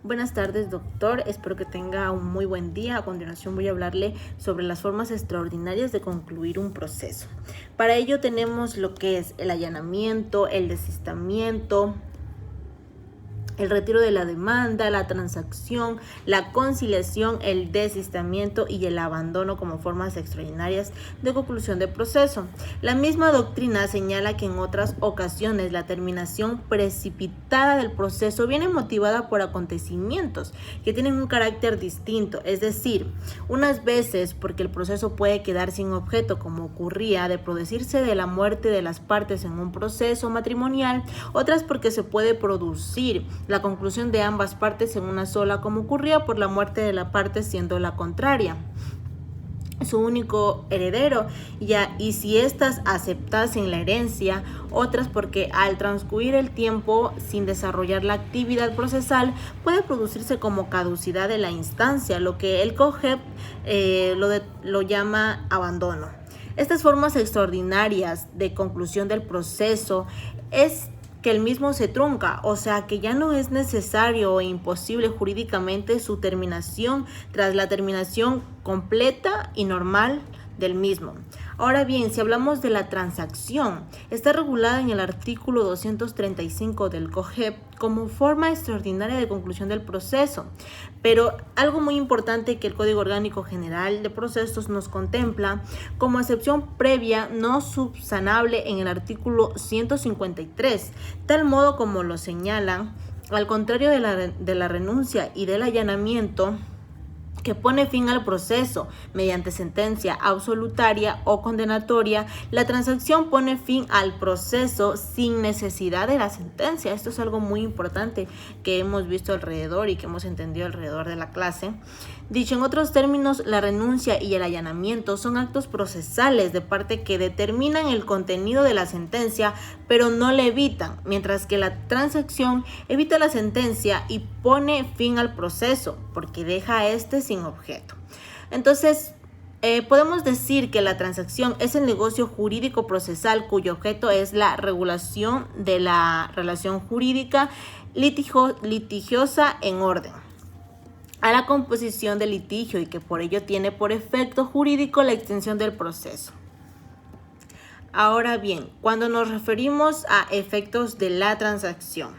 Buenas tardes, doctor. Espero que tenga un muy buen día. A continuación voy a hablarle sobre las formas extraordinarias de concluir un proceso. Para ello tenemos lo que es el allanamiento, el desistimiento, el retiro de la demanda, la transacción, la conciliación, el desistimiento y el abandono como formas extraordinarias de conclusión de proceso. La misma doctrina señala que en otras ocasiones la terminación precipitada del proceso viene motivada por acontecimientos que tienen un carácter distinto, es decir, unas veces porque el proceso puede quedar sin objeto, como ocurría de producirse de la muerte de las partes en un proceso matrimonial, otras porque se puede producir la conclusión de ambas partes en una sola, como ocurría por la muerte de la parte siendo la contraria su único heredero, y si éstas aceptasen la herencia, otras porque al transcurrir el tiempo sin desarrollar la actividad procesal puede producirse como caducidad de la instancia, lo que el COGEP lo llama abandono. Estas formas extraordinarias de conclusión del proceso es que el mismo se trunca, o sea que ya no es necesario o imposible jurídicamente su terminación tras la terminación completa y normal del mismo. Ahora bien, si hablamos de la transacción, está regulada en el artículo 235 del COGEP como forma extraordinaria de conclusión del proceso, pero algo muy importante que el Código Orgánico General de Procesos nos contempla como excepción previa no subsanable en el artículo 153, tal modo como lo señalan, al contrario de la renuncia y del allanamiento, que pone fin al proceso mediante sentencia absolutaria o condenatoria, la transacción pone fin al proceso sin necesidad de la sentencia. Esto es algo muy importante que hemos visto alrededor y que hemos entendido alrededor de la clase. Dicho en otros términos, la renuncia y el allanamiento son actos procesales de parte que determinan el contenido de la sentencia, pero no la evitan, mientras que la transacción evita la sentencia y pone fin al proceso, porque deja a este sin objeto. Entonces, podemos decir que la transacción es el negocio jurídico procesal cuyo objeto es la regulación de la relación jurídica litigiosa en orden a la composición del litigio y que por ello tiene por efecto jurídico la extensión del proceso. Ahora bien, cuando nos referimos a efectos de la transacción,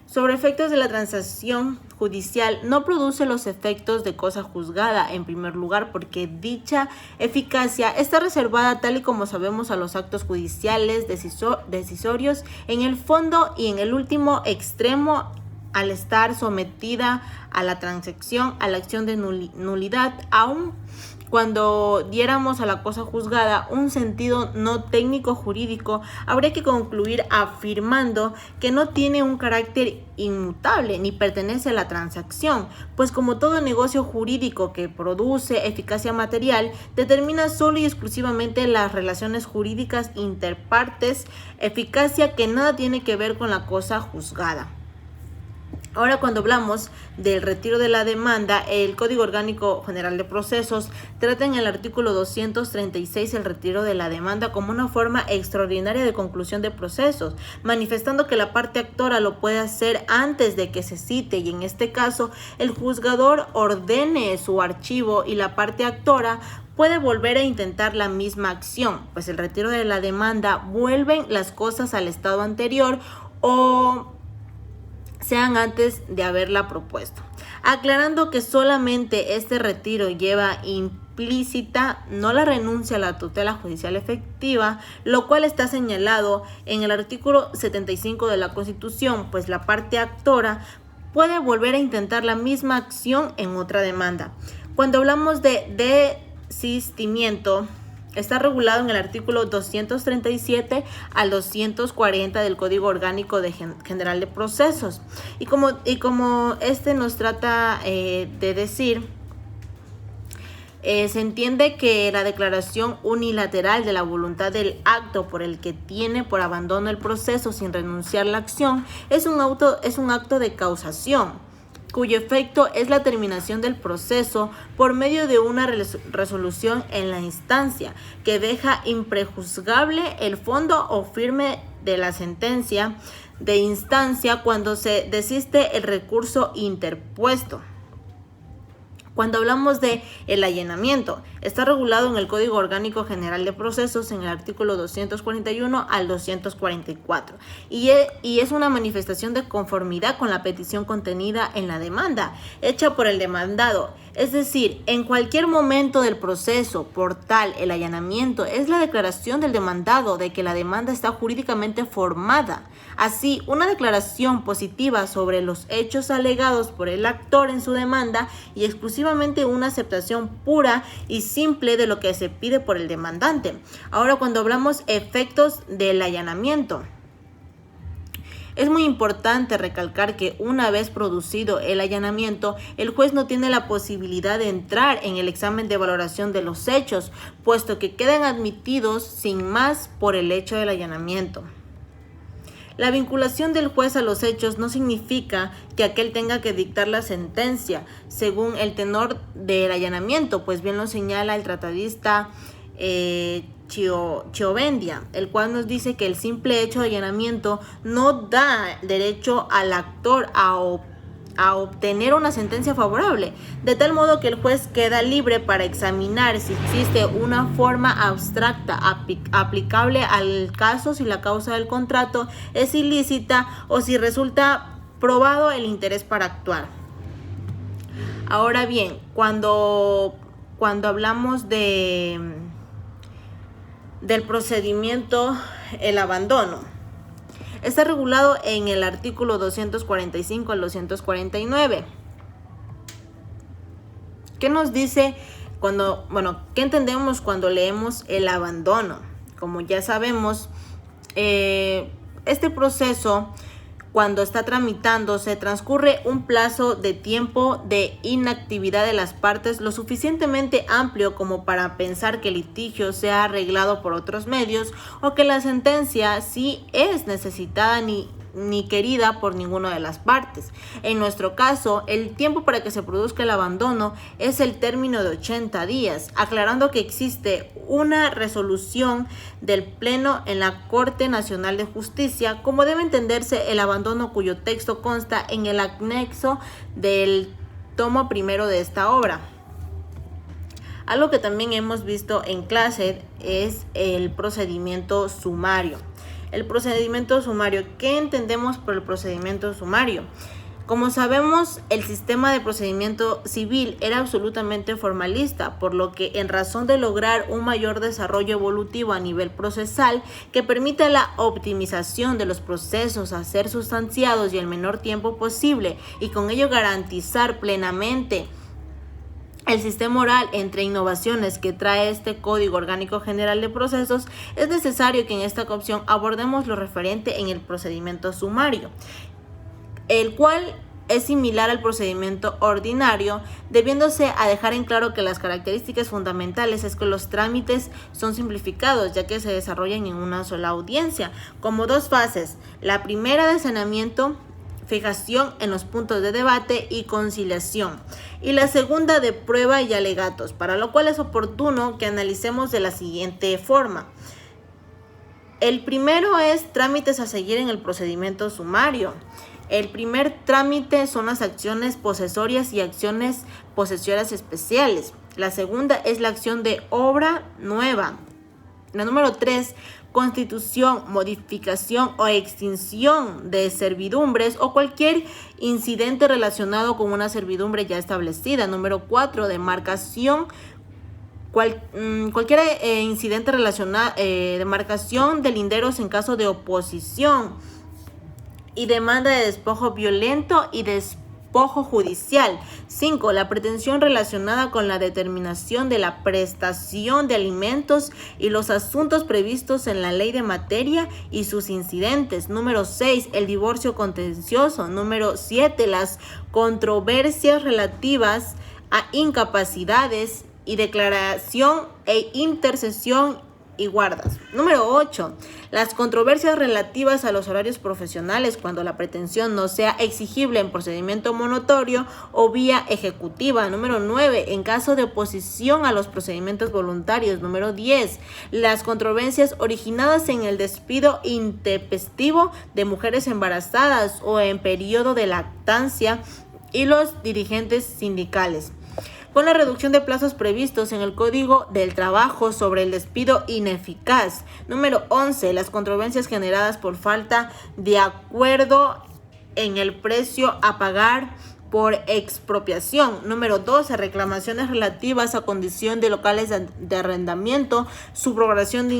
sobre efectos de la transacción judicial no produce los efectos de cosa juzgada en primer lugar porque dicha eficacia está reservada tal y como sabemos a los actos judiciales decisorios en el fondo y en el último extremo al estar sometida a la transacción, a la acción de nulidad, aun cuando diéramos a la cosa juzgada un sentido no técnico jurídico, habría que concluir afirmando que no tiene un carácter inmutable ni pertenece a la transacción, pues como todo negocio jurídico que produce eficacia material, determina solo y exclusivamente las relaciones jurídicas interpartes, eficacia que nada tiene que ver con la cosa juzgada. Ahora, cuando hablamos del retiro de la demanda, el Código Orgánico General de Procesos trata en el artículo 236 el retiro de la demanda como una forma extraordinaria de conclusión de procesos, manifestando que la parte actora lo puede hacer antes de que se cite y en este caso el juzgador ordene su archivo y la parte actora puede volver a intentar la misma acción, pues el retiro de la demanda vuelven las cosas al estado anterior o sean antes de haberla propuesto, aclarando que solamente este retiro lleva implícita no la renuncia a la tutela judicial efectiva, lo cual está señalado en el artículo 75 de la Constitución, pues la parte actora puede volver a intentar la misma acción en otra demanda. Cuando hablamos de desistimiento, está regulado en el artículo 237 al 240 del Código Orgánico General de Procesos. Y como este nos trata de decir, se entiende que la declaración unilateral de la voluntad del acto por el que tiene por abandono el proceso sin renunciar a la acción es un acto de causación, cuyo efecto es la terminación del proceso por medio de una resolución en la instancia que deja imprejuzgable el fondo o firme de la sentencia de instancia cuando se desiste el recurso interpuesto. Cuando hablamos de el allanamiento, está regulado en el Código Orgánico General de Procesos en el artículo 241 al 244 y es una manifestación de conformidad con la petición contenida en la demanda hecha por el demandado. Es decir, en cualquier momento del proceso, por tal, el allanamiento es la declaración del demandado de que la demanda está jurídicamente formada. Así, una declaración positiva sobre los hechos alegados por el actor en su demanda y exclusivamente una aceptación pura y simple de lo que se pide por el demandante. Ahora, cuando hablamos efectos del allanamiento, es muy importante recalcar que una vez producido el allanamiento, el juez no tiene la posibilidad de entrar en el examen de valoración de los hechos, puesto que quedan admitidos sin más por el hecho del allanamiento. La vinculación del juez a los hechos no significa que aquel tenga que dictar la sentencia según el tenor del allanamiento, pues bien lo señala el tratadista Chiovendia, el cual nos dice que el simple hecho de allanamiento no da derecho al actor a obtener una sentencia favorable, de tal modo que el juez queda libre para examinar si existe una forma abstracta aplicable al caso, si la causa del contrato es ilícita o si resulta probado el interés para actuar. Ahora bien, cuando hablamos del procedimiento, el abandono está regulado en el artículo 245 al 249. ¿Qué nos dice qué entendemos cuando leemos el abandono? Como ya sabemos, este proceso, cuando está tramitándose, transcurre un plazo de tiempo de inactividad de las partes lo suficientemente amplio como para pensar que el litigio sea arreglado por otros medios o que la sentencia sí es necesitada ni querida por ninguna de las partes. En nuestro caso, el tiempo para que se produzca el abandono es el término de 80 días, aclarando que existe una resolución del Pleno en la Corte Nacional de Justicia, como debe entenderse el abandono cuyo texto consta en el anexo del tomo primero de esta obra. Algo que también hemos visto en clase es el procedimiento sumario. El procedimiento sumario. ¿Qué entendemos por el procedimiento sumario? Como sabemos, el sistema de procedimiento civil era absolutamente formalista, por lo que en razón de lograr un mayor desarrollo evolutivo a nivel procesal que permita la optimización de los procesos a ser sustanciados y el menor tiempo posible y con ello garantizar plenamente el sistema oral entre innovaciones que trae este Código Orgánico General de Procesos, es necesario que en esta opción abordemos lo referente en el procedimiento sumario, el cual es similar al procedimiento ordinario, debiéndose a dejar en claro que las características fundamentales es que los trámites son simplificados, ya que se desarrollan en una sola audiencia, como dos fases. La primera de saneamiento, fijación en los puntos de debate y conciliación, y la segunda de prueba y alegatos, para lo cual es oportuno que analicemos de la siguiente forma. El primero es trámites a seguir en el procedimiento sumario. El primer trámite son las acciones posesorias y acciones posesorias especiales. La segunda es la acción de obra nueva. La número 3, constitución, modificación o extinción de servidumbres o cualquier incidente relacionado con una servidumbre ya establecida. Número 4, demarcación, cualquier incidente relacionado, demarcación de linderos en caso de oposición y demanda de despojo violento y despojo judicial. 5. La pretensión relacionada con la determinación de la prestación de alimentos y los asuntos previstos en la ley de materia y sus incidentes. Número 6. El divorcio contencioso. Número 7. Las controversias relativas a incapacidades y declaración e intercesión y guardas. Número 8. Las controversias relativas a los horarios profesionales cuando la pretensión no sea exigible en procedimiento monitorio o vía ejecutiva. Número 9. En caso de oposición a los procedimientos voluntarios. Número 10. Las controversias originadas en el despido intempestivo de mujeres embarazadas o en periodo de lactancia y los dirigentes sindicales. Con la reducción de plazos previstos en el Código del Trabajo sobre el despido ineficaz. Número 11. Las controversias generadas por falta de acuerdo en el precio a pagar por expropiación. Número 12. Reclamaciones relativas a condición de locales de arrendamiento, subrogación de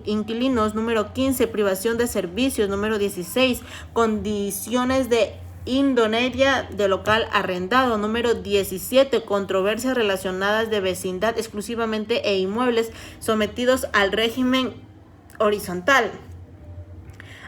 inquilinos. Número 15. Privación de servicios. Número 16. Condiciones de indoneria de local arrendado. Número 17. Controversias relacionadas de vecindad exclusivamente e inmuebles sometidos al régimen horizontal.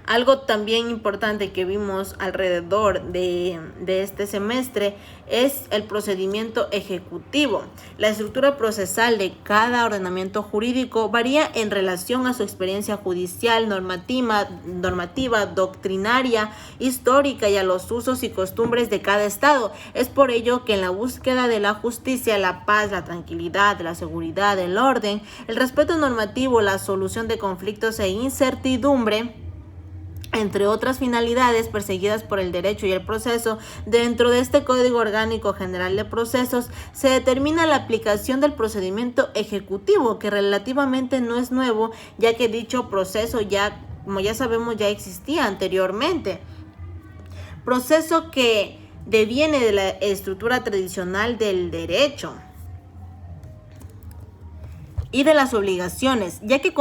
Algo también importante que vimos alrededor de este semestre es el procedimiento ejecutivo. La estructura procesal de cada ordenamiento jurídico varía en relación a su experiencia judicial, normativa, doctrinaria, histórica y a los usos y costumbres de cada estado. Es por ello que en la búsqueda de la justicia, la paz, la tranquilidad, la seguridad, el orden, el respeto normativo, la solución de conflictos e incertidumbre, entre otras finalidades perseguidas por el derecho y el proceso, dentro de este Código Orgánico General de Procesos se determina la aplicación del procedimiento ejecutivo, que relativamente no es nuevo, ya que dicho proceso como ya sabemos, ya existía anteriormente. Proceso que deviene de la estructura tradicional del derecho y de las obligaciones, ya que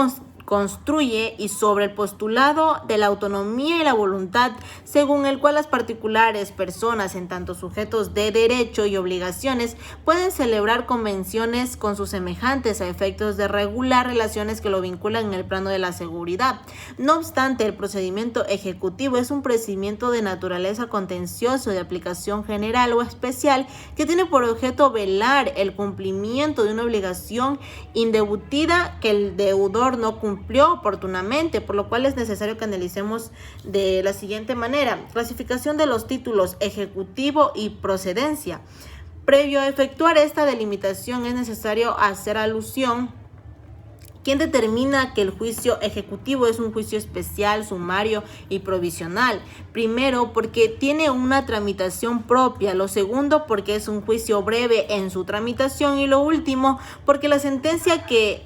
construye y sobre el postulado de la autonomía y la voluntad, según el cual las particulares personas, en tanto sujetos de derecho y obligaciones, pueden celebrar convenciones con sus semejantes a efectos de regular relaciones que lo vinculan en el plano de la seguridad. No obstante, el procedimiento ejecutivo es un procedimiento de naturaleza contencioso de aplicación general o especial que tiene por objeto velar el cumplimiento de una obligación indebutida que el deudor no cumplió oportunamente, por lo cual es necesario que analicemos de la siguiente manera. Clasificación de los títulos ejecutivo y procedencia. Previo a efectuar esta delimitación es necesario hacer alusión. ¿Quién determina que el juicio ejecutivo es un juicio especial, sumario y provisional? Primero, porque tiene una tramitación propia. Lo segundo, porque es un juicio breve en su tramitación. Y lo último, porque la sentencia que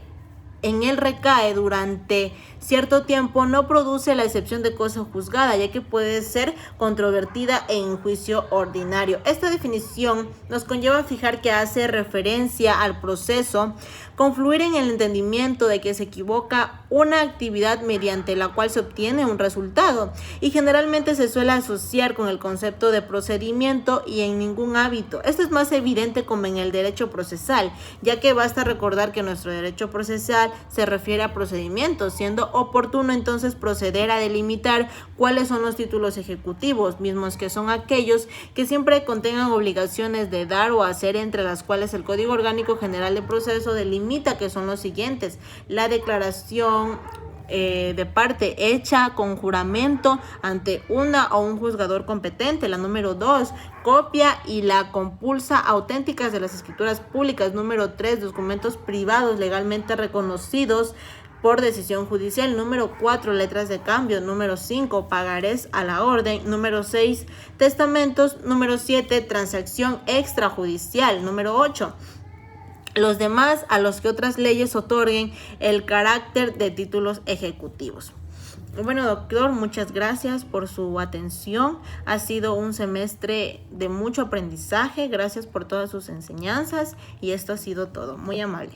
en él recae durante cierto tiempo no produce la excepción de cosa juzgada, ya que puede ser controvertida en juicio ordinario. Esta definición nos conlleva a fijar que hace referencia al proceso confluir en el entendimiento de que se equivoca una actividad mediante la cual se obtiene un resultado, y generalmente se suele asociar con el concepto de procedimiento y en ningún ámbito. Esto es más evidente como en el derecho procesal, ya que basta recordar que nuestro derecho procesal se refiere a procedimientos, siendo oportuno entonces proceder a delimitar cuáles son los títulos ejecutivos, mismos que son aquellos que siempre contengan obligaciones de dar o hacer, entre las cuales el Código Orgánico General de Proceso delimita que son los siguientes: la declaración de parte hecha con juramento ante una o un juzgador competente. La número 2, copia y la compulsa auténticas de las escrituras públicas. Número 3, documentos privados legalmente reconocidos por decisión judicial. Número 4, letras de cambio. Número 5, pagarés a la orden. Número 6, testamentos. Número 7, transacción extrajudicial. Número 8, los demás a los que otras leyes otorguen el carácter de títulos ejecutivos. Bueno, doctor, muchas gracias por su atención. Ha sido un semestre de mucho aprendizaje. Gracias por todas sus enseñanzas y esto ha sido todo. Muy amable.